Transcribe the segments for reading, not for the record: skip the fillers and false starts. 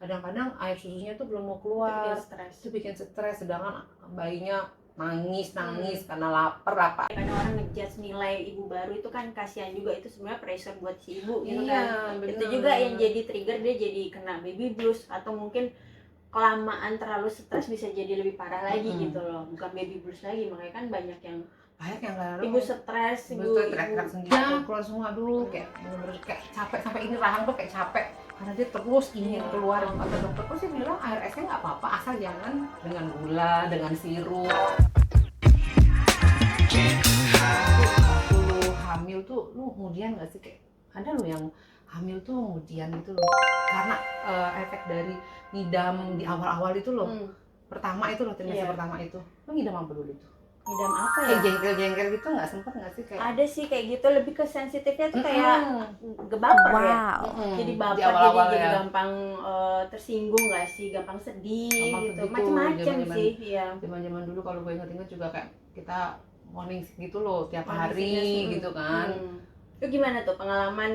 kadang-kadang air susunya tuh belum mau Itu keluar, bikin stres. itu bikin stres, sedangkan bayinya nangis karena lapar apa. Kadang orang ngejudge nilai ibu baru itu kan kasihan juga, itu sebenarnya pressure buat si ibu gitu Iya, kan. bener. Itu juga yang jadi trigger dia jadi kena baby blues, atau mungkin kelamaan terlalu stres bisa jadi lebih parah lagi gitu loh. Bukan baby blues lagi, makanya kan banyak yang ibu stres, ibu teriak-teriak sendiri, keluar semua, aduh kayak bener-bener kayak capek, sampai ini rahang tuh kayak capek karena dia terus ingin keluar. Kata dokter tuh sih bilang air esnya nggak apa-apa asal jangan dengan gula, dengan sirup. Waktu lu hamil tuh lu kemudian nggak sih, kayak ada lu yang hamil tuh kemudian gitu loh karena efek dari ngidam di awal-awal itu loh. Pertama itu loh, trimester pertama itu lu ngidam apa dulu tuh? ngidam apa ya? Kayak jengkel-jengkel gitu nggak, sempet nggak sih kayak? Ada sih kayak gitu, lebih ke sensitifnya tuh kayak gebaper ya. Jadi baper, di awal-awal jadi ya. gampang tersinggung nggak sih, gampang sedih Gampang gitu, sedih tuh, macem-macem zaman-zaman- sih ya. Zaman-zaman dulu kalau gue inget-inget juga kayak kita morning gitu loh tiap Morning hari sickness, gitu kan. Itu gimana tuh pengalaman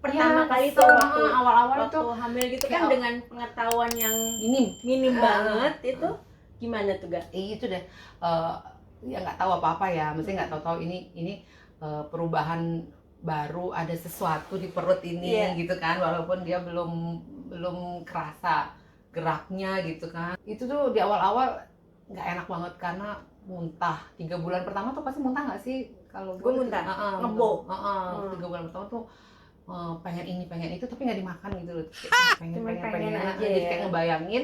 Ya, pertama kali tuh kesel, waktu awal-awal waktu itu hamil gitu kayak kan, dengan pengetahuan yang minim banget itu gimana tuh Gak? Itu deh, ya nggak tahu apa-apa ya, mesti nggak tahu ini perubahan baru, ada sesuatu di perut ini gitu kan, walaupun dia belum kerasa geraknya gitu kan. Itu tuh di awal-awal nggak enak banget karena muntah. 3 bulan pertama tuh pasti muntah nggak sih? Kalau gue muntah, ngebok. 3 bulan pertama tuh pengen ini pengen itu tapi nggak dimakan gitu loh, pengen aja jadi ya. kayak ngebayangin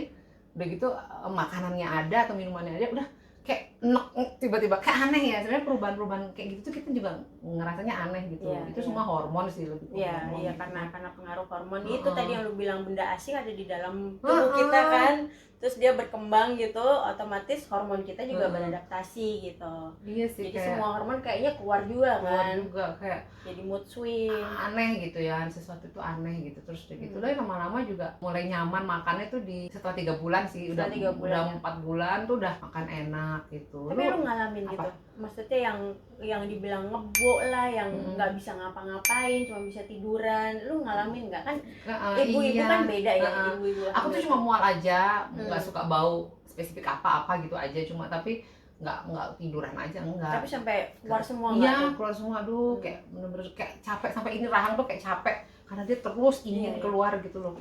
udah gitu makanannya ada atau minumannya ada, udah kayak enek, tiba-tiba kayak aneh ya. Sebenarnya perubahan kayak gitu tuh kita juga ngerasanya aneh gitu. Itu semua hormon sih, lebih hormon iya gitu. karena pengaruh hormon. Itu tadi yang lu bilang, benda asing ada di dalam tubuh kita kan, terus dia berkembang gitu, otomatis hormon kita juga beradaptasi gitu. Iya sih, jadi kayak semua hormon kayaknya keluar juga kan, kayak jadi mood swing, aneh gitu ya, sesuatu itu aneh gitu. Terus udah gitu lah lama-lama juga mulai nyaman makannya tuh di setelah 3 bulan sih. Setelah 3 bulan, udah 4 bulan tuh udah makan enak gitu. Tapi lu ngalamin apa? Gitu maksudnya yang dibilang ngebok lah, yang nggak bisa ngapa-ngapain, cuma bisa tiduran, lu ngalamin nggak? Kan ibu-ibu kan beda ya, ibu-ibu aku tuh cuma mual aja, nggak suka bau spesifik apa-apa gitu aja, cuma tapi nggak tiduran aja, enggak. Tapi sampai keluar semua? Iya, keluar semua. Aduh kayak bener-bener kayak capek, sampai ini rahang tuh kayak capek karena dia terus ingin keluar gitu loh.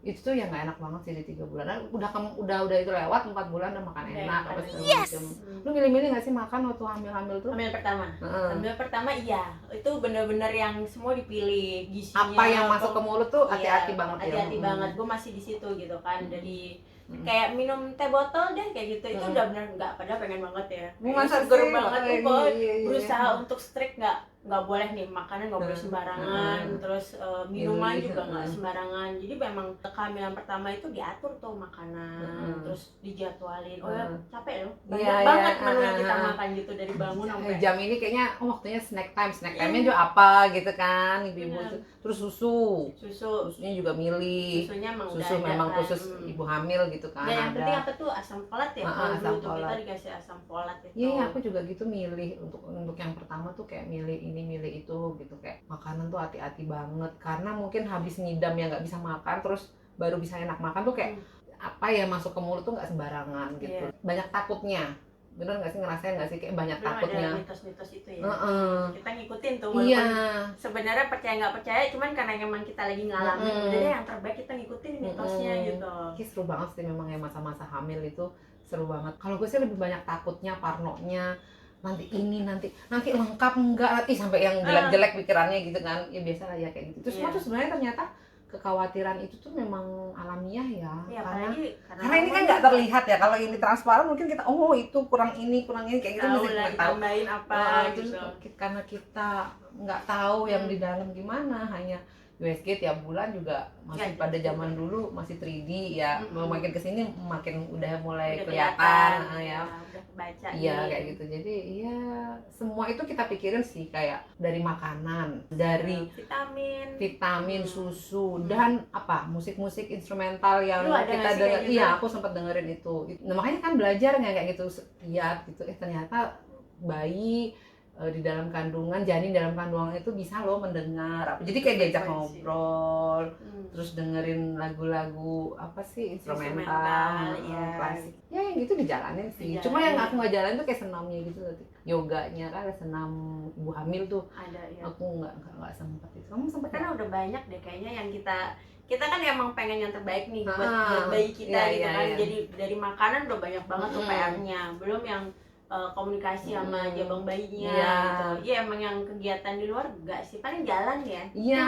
Itu tuh yang nggak enak banget sih di 3 bulan. Udah itu lewat 4 bulan udah makan enak apa segala macam. Lu milih-milih nggak sih makan waktu hamil tuh? Hamil pertama. Hamil pertama iya, itu bener-bener yang semua dipilih, gizinya apa yang masuk ke mulut tuh hati-hati banget ya. Hati-hati banget. Gue masih di situ gitu kan. Dari kayak minum teh botol deh kayak gitu, itu udah bener nggak, padahal pengen banget ya, seger banget tuh. Berusaha untuk strict, nggak boleh nih makanan, nggak boleh sembarangan, terus minuman juga nggak sembarangan. Jadi memang kehamilan pertama itu diatur tuh makanan, terus dijadwalin. Oh ya capek loh, banyak banget menu yang kita makan gitu dari bangun sampai jam ini kayaknya waktunya snack time-nya juga apa gitu kan, ibu-ibu. Terus susunya juga milih, susu memang khusus ibu hamil gitu kan. Dan yang penting apa tuh, asam folat ya. Kalau dulu kita dikasih asam folat itu. Iya, aku juga gitu milih untuk yang pertama tuh kayak milih ini milih itu gitu. Kayak makanan tuh hati-hati banget karena mungkin habis ngidam ya nggak bisa makan, terus baru bisa enak makan tuh kayak apa ya, masuk ke mulut tuh nggak sembarangan gitu. Banyak takutnya. Bener nggak sih, ngerasain nggak sih kayak banyak takutnya? Ada mitos-mitos itu ya. Kita ngikutin tuh, walaupun sebenarnya percaya nggak percaya, cuman karena emang kita lagi ngalamin, jadi yang terbaik kita ngikutin mitosnya gitu. Seru banget sih memang ya masa-masa hamil itu, seru banget. Kalau gue sih lebih banyak takutnya, parnonya, nanti ini nanti lengkap enggak, nanti sampai yang jelek-jelek pikirannya gitu kan. Ya biasa lah ya kayak gitu. Terus semua tuh sebenarnya ternyata kekhawatiran itu tuh memang alamiah ya, karena ini kan nggak terlihat ya. Kalau ini transparan mungkin kita itu kurang ini kayak gitu, mesti kita tambahin apa gitu. Karena kita nggak tahu yang di dalam gimana, hanya USG tiap bulan juga masih pada zaman dulu masih 3D ya. Makin kesini makin udah mulai kelihatan ya, udah kebaca. Iya kayak gitu. Jadi iya, semua itu kita pikirin sih, kayak dari makanan, dari vitamin, susu, dan apa, musik instrumental yang kita denger. Iya, aku sempat dengerin itu. Nah, makanya kan belajar kayak gitu, lihat gitu, ternyata bayi di dalam kandungan, janin dalam kandungan itu bisa loh mendengar apa. Jadi kayak diajak ngobrol, terus dengerin lagu-lagu apa sih, instrumental, klasik. Ya yang gitu dijalanin sih. Cuma yang aku nggak jalan tuh kayak senamnya gitu loh. Yoganya kan ada senam ibu hamil tuh. Ada ya. Aku nggak sempat itu. Kamu sempat? Karena udah banyak deh kayaknya yang kita kan emang pengen yang terbaik nih buat bayi kita gitu kan. Jadi dari makanan udah banyak banget tuh PR-nya. Belum yang komunikasi sama jabang bayinya gitu. Iya emang yang kegiatan di luar enggak sih, paling jalan ya. Iya,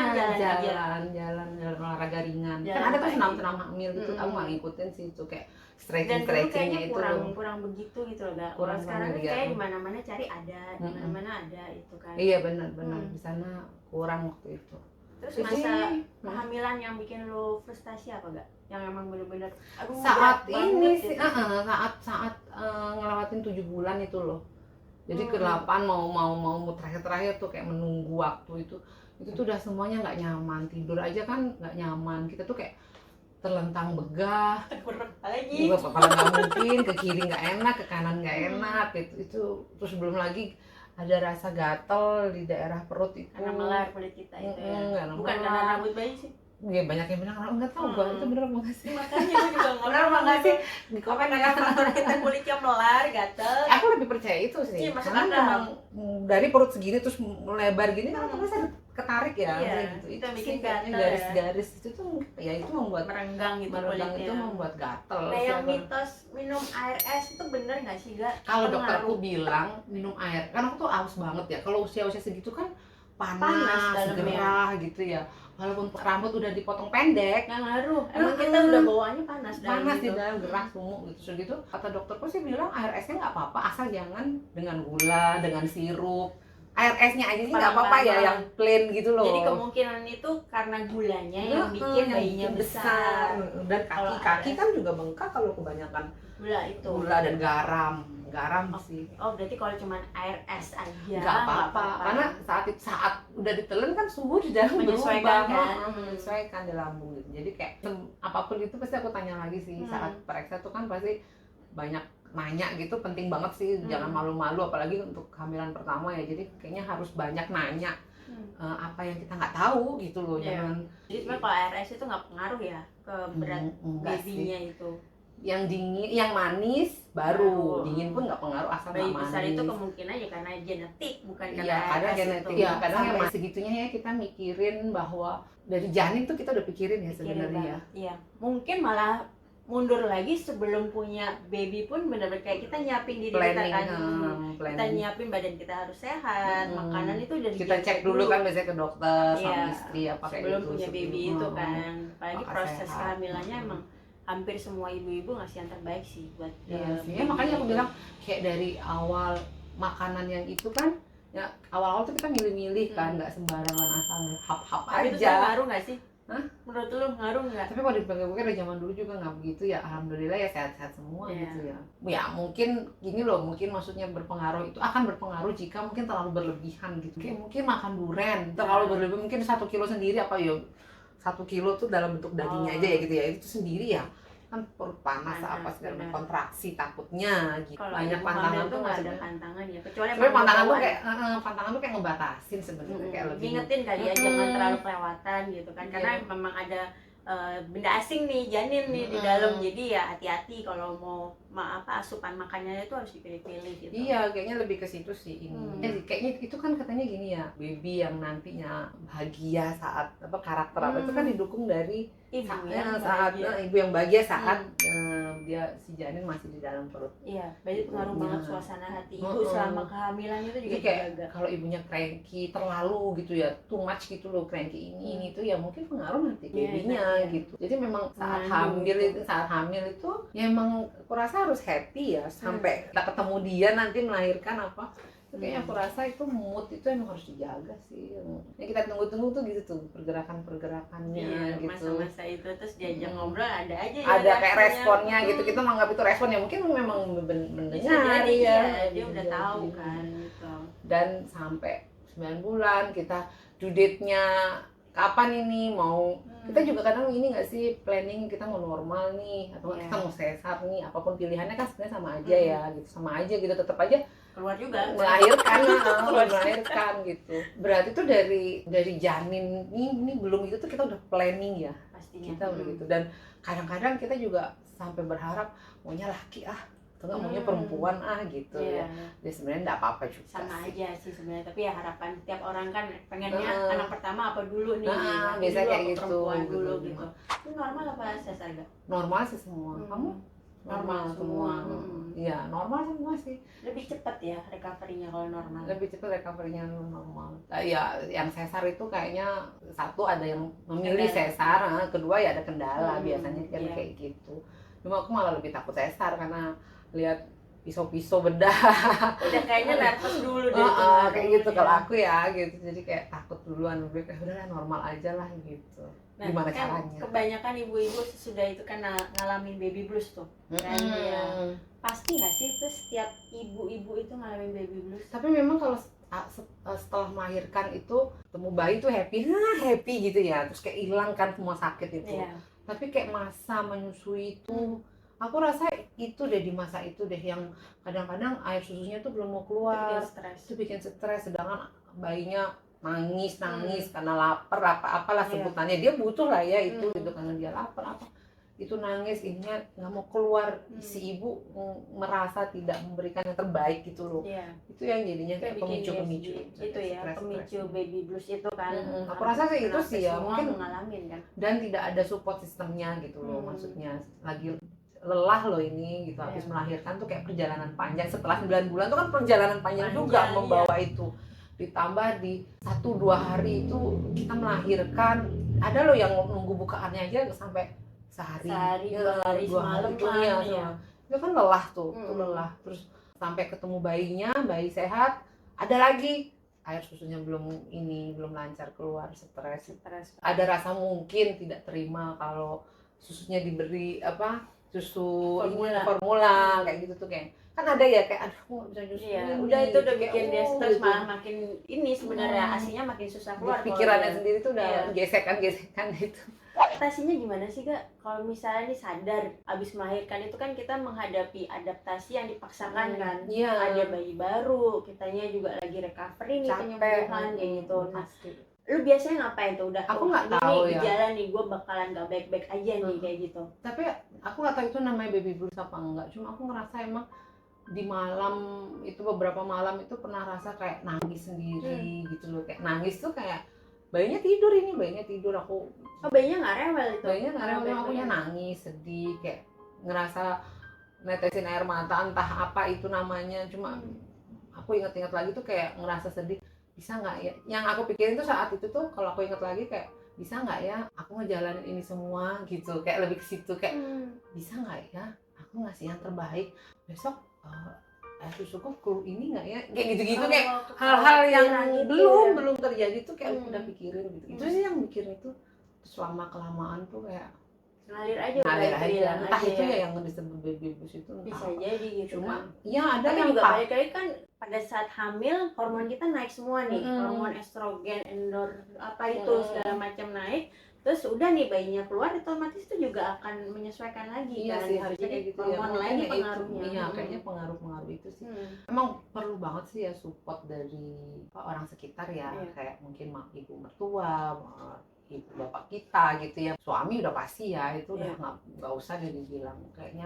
jalan olahraga ringan. Kan ada tuh senam hamil gitu. Aku nggak ngikutin sih itu kayak stretchingnya itu kurang begitu gitu loh, orang sekarang kan kayak di mana-mana cari ada, di mana-mana ada itu kan. Iya benar di sana kurang waktu itu. Terus masa kehamilan yang bikin lo frustasi apa gak? Yang emang bener-bener saat ini sih saat ngelewatin 7 bulan itu loh. Jadi ke-8 mau terakhir tuh kayak menunggu waktu itu tuh udah semuanya nggak nyaman. Tidur aja kan nggak nyaman. Kita tuh kayak terlentang begah, juga kepala nggak mungkin, ke kiri nggak enak, ke kanan nggak enak itu terus belum lagi ada rasa gatel di daerah perut itu. Karena melar kulit kita itu ya. Bukan karena rambut bayi sih. Ya banyak yang bilang nggak tahu gua itu bener apa nggak sih. Makanya gua juga nggak bener apa nggak sih. Di komen ada faktor kita kulitnya melar, gatel. Aku lebih percaya itu sih. Karena memang dari perut segini terus melebar gini kan terus ada ketarik ya. Gitu. Itu bikin garis-garis itu tuh ya itu membuat merenggang gitu kulitnya. Itu membuat gatel. Nah yang mitos minum air es itu bener nggak sih Gak? Kalau dokterku bilang minum air, karena aku tuh aus banget ya. Kalau usia-usia segitu kan panas gerah gitu ya. Walaupun rambut udah dipotong pendek nggak ngaruh, emang kita udah bawaannya panas di dalam gerah sumuk gitu. Kata dokterku sih bilang air esnya nggak apa-apa asal jangan dengan gula, dengan sirup. Air esnya aja sih nggak apa-apa ya, yang plain gitu loh. Jadi kemungkinan itu karena gulanya yang bikin bayinya besar. Dan kaki kan juga bengkak kalau kebanyakan gula dan garam sih. Oh berarti kalau cuma air es aja nggak apa-apa. Karena saat udah ditelan kan suhu di dalam menyesuaikan menyesuaikan di lambung gitu. Jadi kayak apapun itu pasti aku tanya lagi sih. Saat periksa tuh kan pasti banyak nanya gitu, penting banget sih. Jangan malu-malu apalagi untuk kehamilan pertama ya. Jadi kayaknya harus banyak nanya apa yang kita nggak tahu gitu loh. Jangan. Jadi sebenarnya kalau air es itu nggak pengaruh ya ke berat babynya itu. Yang dingin, yang manis baru dingin pun nggak pengaruh asal bayi manis. Besar itu kemungkinan ya karena genetik bukan karena genetik. Iya, kadang yang masih segitunya ya kita mikirin bahwa dari janin tuh kita udah pikirin ya sebenarnya. Iya, mungkin malah mundur lagi sebelum punya baby pun benar-benar kayak kita nyiapin diri kita kan. Kita nyiapin badan kita harus sehat, makanan itu udah kita cek dulu kan biasanya ke dokter sama istri apa kayak sebelum punya baby itu kan. Apalagi proses kehamilannya emang hampir semua ibu-ibu ngasih yang terbaik sih buat makanya aku bilang kayak dari awal makanan yang itu kan ya awal-awal tuh kita milih-milih kan nggak sembarangan asal hap-hap aja. Itu ngaruh nggak sih? Menurut lu ngaruh nggak? Tapi kalau dipakai-pakai dari zaman dulu juga nggak begitu ya, alhamdulillah ya sehat-sehat semua gitu ya. Ya mungkin gini loh, mungkin maksudnya berpengaruh itu akan berpengaruh jika mungkin terlalu berlebihan gitu. Kayak mungkin makan durian terlalu berlebihan, mungkin 1 kilo sendiri apa ya 1 kilo tuh dalam bentuk dagingnya aja ya gitu ya, itu sendiri ya kan perut panas apa segala kontraksi takutnya gitu. Kalau banyak pantangan tuh nggak ada pantangan ya, kecuali pantangan tuh kayak ngebatasin sebenarnya kayak lebih ngingetin kali ya jangan terlalu kelewatan gitu kan, karena memang ada benda asing nih, janin nih di dalam, jadi ya hati-hati kalau mau asupan makannya itu harus dipilih-pilih gitu. Iya, kayaknya lebih ke situ sih ini. Kayaknya itu kan katanya gini ya, baby yang nantinya bahagia saat karakter apa itu kan didukung dari ibu yang bahagia saat dia si janin masih di dalam perut. Iya, berarti pengaruh banget suasana hati ibu selama kehamilan itu juga kayak kalau ibunya cranky terlalu gitu ya, too much gitu loh, cranky ini tuh ya mungkin pengaruh nanti babynya gitu. Jadi memang saat hamil itu ya emang aku rasa harus happy ya sampai kita ketemu dia nanti melahirkan apa. Kayaknya aku rasa itu mood itu emang harus dijaga sih. Yang kita tunggu-tunggu tuh gitu tuh pergerakan-pergerakannya gitu. Masa-masa itu terus diajak ngobrol ada aja ya. Ada kayak responnya gitu. Kita menganggap itu respon ya mungkin memang mendengar ya. Dia udah tahu kan gitu. Dan sampai 9 bulan kita due date-nya kapan ini mau Kita juga kadang ini nggak sih planning kita mau normal nih atau nggak kita mau sesar nih, apapun pilihannya kan sebenarnya sama aja ya gitu, sama aja gitu, tetap aja keluar juga melahirkan gitu. Berarti tuh dari janin ini belum itu tuh kita udah planning ya pastinya. Kita udah gitu. Dan kadang-kadang kita juga sampai berharap maunya laki atau nggak maunya perempuan gitu ya. Jadi sebenarnya nggak apa-apa juga sama sih. aja sih sebenarnya, tapi ya harapan tiap orang kan pengennya anak pertama apa dulu nih, biasa dulu, kayak apa gitu perempuan dulu gitu. Itu normal apa sesar gak? Normal sih semua. Kamu normal semua. Iya, normal semua sih. Lebih cepat ya recovery-nya kalau normal. Lebih cepat recovery-nya normal. Ya, yang sesar itu kayaknya satu ada yang memilih sesar, kedua ya ada kendala biasanya kan kayak gitu. Cuma aku malah lebih takut sesar karena lihat pisau-pisau bedah. Udah kayaknya nervous dulu deh. Kayak gitu kalau aku ya gitu. Jadi kayak takut duluan, udahlah normal aja lah gitu. Nah, gimana kan caranya? Kebanyakan ibu-ibu sesudah itu kan ngalamin baby blues tuh. Kan ya. Pasti nggak sih itu setiap ibu-ibu itu ngalamin baby blues? Tapi memang kalau setelah melahirkan itu ketemu bayi tuh happy gitu ya, terus kayak hilang kan semua sakit itu. Tapi kayak masa menyusui itu aku rasa itu deh, di masa itu deh yang kadang-kadang air susunya tuh belum mau keluar, itu bikin stres, sedangkan bayinya nangis karena lapar apalah sebutannya, dia butuh lah ya itu gitu, karena dia lapar itu nangis, ininya nggak mau keluar, si ibu merasa tidak memberikan yang terbaik gitu loh. Itu yang jadinya kayak pemicu itu ya, pemicu baby blues itu kan. Aku rasa sih itu sih ya, mungkin ngalamin kan, dan tidak ada support sistemnya gitu loh. Maksudnya lagi lelah loh ini gitu, habis melahirkan tuh kayak perjalanan panjang, setelah 9 bulan tuh kan perjalanan panjang juga membawa itu, ditambah di 1-2 hari itu kita melahirkan, ada loh yang nunggu bukaannya aja sampai sehari 2 hari semalam itu kan lelah tuh, itu lelah. Terus sampai ketemu bayinya, bayi sehat, ada lagi air susunya belum lancar keluar, stres. Ada rasa mungkin tidak terima kalau susunya diberi susu formula kayak gitu tuh, kayak kan ada ya kayak aduh nggak bisa nyusuin. Udah itu udah bikin dia stres, malah makin ini sebenarnya asinya makin susah keluar. Pikirannya sendiri tuh udah gesekan itu. Adaptasinya gimana sih Kak? Kalau misalnya nih sadar abis melahirkan itu kan kita menghadapi adaptasi yang dipaksakan kan. Ada bayi baru, kitanya juga lagi recovery nih, penyembuhan kayak gitu. Nah, lu biasanya ngapain tuh? Udah aku nggak tahu ya. Jalan nih, gue bakalan gak baik-baik aja nih kayak gitu. Tapi aku nggak tahu itu namanya baby blues apa enggak. Cuma aku ngerasa emang di malam itu, beberapa malam itu pernah rasa kayak nangis sendiri gitu loh, kayak nangis tuh kayak bayinya tidur, aku bayinya nggak rewel itu. Bayinya nggak rewel, akunya nangis, sedih, kayak ngerasa netesin air mata, entah apa itu namanya. Cuma aku ingat-ingat lagi tuh kayak ngerasa sedih, bisa nggak ya, yang aku pikirin tuh saat itu tuh, kalau aku ingat lagi kayak bisa nggak ya aku ngejalanin ini semua gitu, kayak lebih ke situ, kayak bisa nggak ya aku ngasih yang terbaik besok, susuku ini nggak ya, kayak gitu-gitu, kayak hal-hal yang belum terjadi tuh kayak udah pikirin gitu. Itu sih yang bikin itu, selama kelamaan tuh kayak ngalir aja. Entah itu ya yang disebut baby blues itu, bisa jadi gitu. Cuma ya ada yang juga balik-balik kan pada saat hamil hormon kita naik semua nih, hormon estrogen, segala macam naik. Terus udah nih bayinya keluar, otomatis itu juga akan menyesuaikan lagi. Iya kan? sih, harusnya kayak gitu ya. Hormon lagi pengaruhnya. Iya, kayaknya pengaruh itu sih. Emang perlu banget sih ya support dari orang sekitar ya, kayak mungkin ibu mertua, ibu bapak kita gitu ya. Suami udah pasti ya, itu udah nggak usah dibilang, kayaknya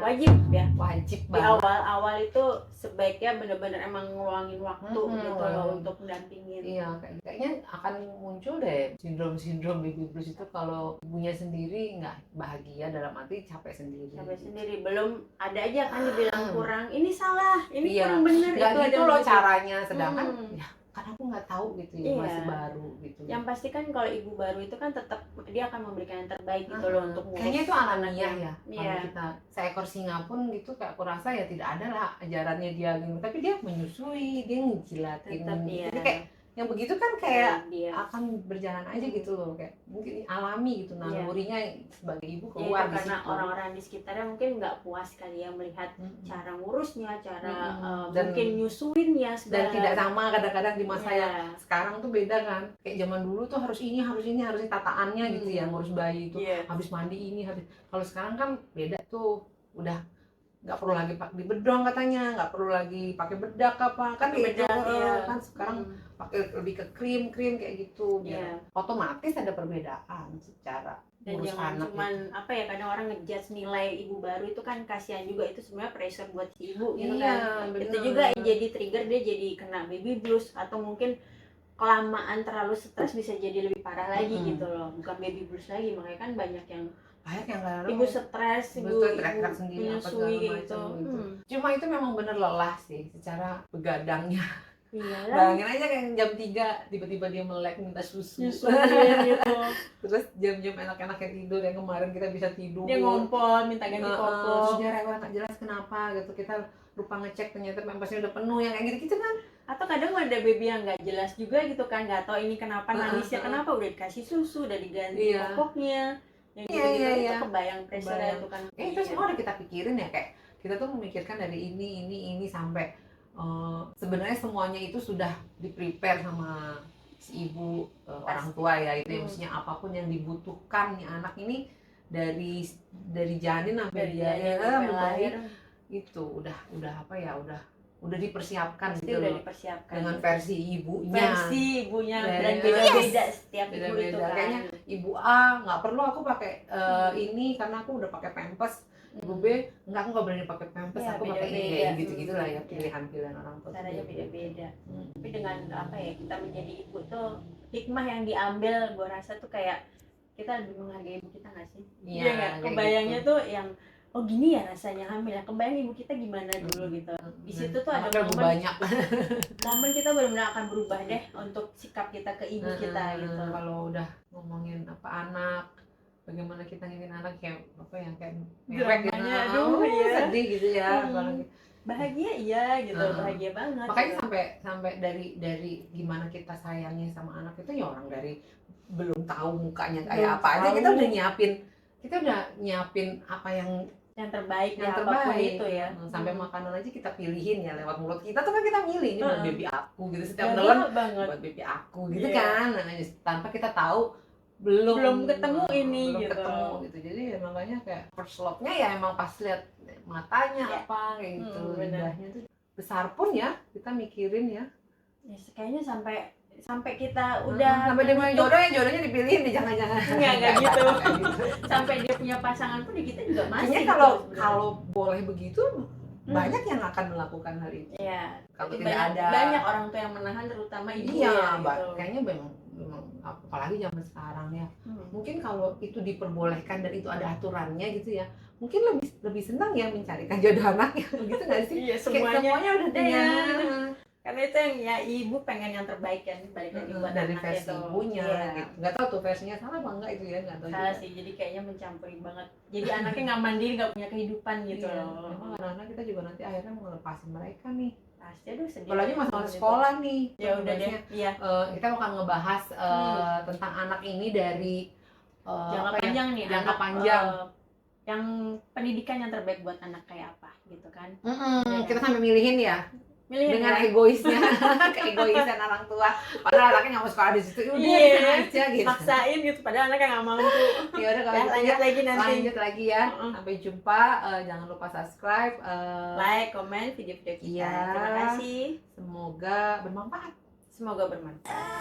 wajib banget. Di awal itu sebaiknya benar-benar emang ngeluangin waktu gitu loh untuk mendampingin. Iya, kayaknya akan muncul deh sindrom baby blues itu kalau ibunya sendiri nggak bahagia, dalam arti capek sendiri. Belum ada aja kan dibilang kurang, ini salah, ini kurang bener. Itu gitu loh caranya, sedangkan ya karena aku nggak tahu gitu ya, masih baru gitu. Yang pasti kan kalau ibu baru itu kan tetap dia akan memberikan yang terbaik gitu loh untuk kayaknya itu alamiah ya. Kalau kita seekor singa pun gitu, kayak aku rasa ya tidak ada lah ajarannya dia gitu, tapi dia menyusui, dia ngejilatin gitu. Jadi kayak yang begitu kan kayak dia akan berjalan aja gitu loh, kayak mungkin alami gitu nalurinya sebagai ibu ya, keluar itu di karena situ. orang-orang di sekitarnya mungkin nggak puas kali ya melihat cara ngurusnya, cara Dan mungkin nyusuinnya dan segala. tidak sama kadang-kadang di masa Iya. yang sekarang tuh beda kan, kayak zaman dulu tuh harus ini harus tataannya gitu ya, ngurus bayi itu Iya. habis mandi ini habis. Kalau sekarang kan beda tuh, udah nggak perlu lagi di bedong katanya, nggak perlu lagi pakai bedak apa kan kayak gitu. Iya. Kan sekarang pakai lebih ke krim kayak gitu, biar otomatis ada perbedaan secara Dan ngurus jangan anak cuman itu. apa ya, kadang orang ngejudge nilai ibu baru itu kan kasihan juga, itu sebenarnya pressure buat si ibu gitu Iya, kan. bener. Itu juga yang jadi trigger dia jadi kena baby blues, atau mungkin kelamaan terlalu stres bisa jadi lebih parah lagi gitu loh, bukan baby blues lagi. Makanya kan banyak yang ibu stres, ibu teriak-teriak sendiri apa segala menyusui macam gitu. gitu. Cuma itu memang bener lelah sih secara begadangnya. Iyalah, Bayangin aja kayak jam 3 tiba-tiba dia melek minta susu. nyusuin gitu. Terus jam-jam enak-enaknya tidur yang kemarin kita bisa tidur. Dia ngompol minta ganti Terus popok. dia rewel nggak jelas kenapa gitu. Kita lupa ngecek ternyata pampasnya udah penuh yang kayak gitu-gitu kan. Atau kadang ada baby yang nggak jelas juga gitu kan, nggak tahu ini kenapa nangisnya, kenapa udah dikasih susu, udah diganti popoknya, yang gitu-gitu. Itu kebayang pressure itu kan. Itu semua udah kita pikirin ya, kayak kita tuh memikirkan dari ini sampai sebenarnya semuanya itu sudah di-prepare sama si ibu, orang tua ya, itu maksudnya apapun yang dibutuhkan nih anak ini dari janin sampai dia lahir itu udah apa ya, udah dipersiapkan gitu udah loh. dipersiapkan Dengan versi ibunya dan beda-beda setiap ibu beda-beda. itu kan. Kayaknya ibu A nggak perlu aku pakai ini karena aku udah pakai pampers. Ibu B enggak, aku nggak berani pakai pampers, aku pakai ini, kayak gitu lah ya, pilihan-pilihan orang tua caranya beda-beda. Tapi dengan apa ya, kita menjadi ibu tuh hikmah yang diambil, gua rasa tuh kayak kita lebih menghargai ibu kita nggak sih? Iya, kebayangnya gitu. Tuh yang oh gini ya rasanya hamil ya, kebayang ibu kita gimana dulu gitu. Di situ tuh ada momen kita benar-benar akan berubah deh untuk sikap kita ke ibu kita gitu. Kalau udah ngomongin apa anak, bagaimana kita ngingin anak kayak apa ya, kayak mewek gitu, sedih gitu ya, bahagia iya gitu, bahagia banget. Makanya gitu. sampai dari gimana kita sayangnya sama anak itu ya, orang dari belum tahu mukanya kayak apa aja kita udah nyiapin apa yang terbaik apapun itu ya. Sampai makanan aja kita pilihin ya lewat mulut kita tuh kan, kita milih ini buat baby aku gitu, setiap dalam buat baby aku gitu kan, tanpa kita tahu belum ketemu gitu. Jadi ya, makanya kayak first love-nya ya emang pas lihat matanya apa kayak gitu, lidahnya tuh besar pun ya kita mikirin ya. Kayaknya sampai kita udah sampai dia punya jodohnya dipilihin nih, jangan-jangan nggak gitu. Sampai dia punya pasangan pun kita juga masih. Kalau boleh begitu banyak yang akan melakukan hal itu. Iya. Kalau tidak ada banyak orang tua yang menahan, terutama ibu gitu. Kayaknya memang apalagi zaman sekarang ya. Mungkin kalau itu diperbolehkan dan itu ada aturannya gitu ya, mungkin lebih senang ya mencarikan jodoh anaknya, begitu nggak sih? Iya, semuanya udah punya. Karena itu yang ya, ibu pengen yang terbaik kan, balik lagi buat dari anaknya versi ibunya gitu. Nggak tahu tuh versinya salah apa enggak itu ya, nggak tahu salah juga sih, jadi kayaknya mencampuri banget, jadi anaknya nggak mandiri, nggak punya kehidupan gitu loh. Memang anak-anak kita juga nanti akhirnya mau ngelepasin mereka nih, pasti. Aduh sedih. Apalagi masalah sekolah nih ya udah deh. Iya. Kita akan ngebahas tentang anak ini dari jangka panjang nih, jangka panjang, yang pendidikan yang terbaik buat anak kayak apa gitu kan. Kita sampai milihin ya, dengan egoisnya, keegoisan orang tua. Padahal anaknya nggak mau sekolah di situ, udah di sana aja gitu. Maksain gitu, padahal anaknya nggak mampu. Ya udah, kalau lanjut lagi ya. Sampai jumpa. Jangan lupa subscribe, like, comment video-video kita. Terima kasih. Semoga bermanfaat.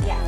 Ya.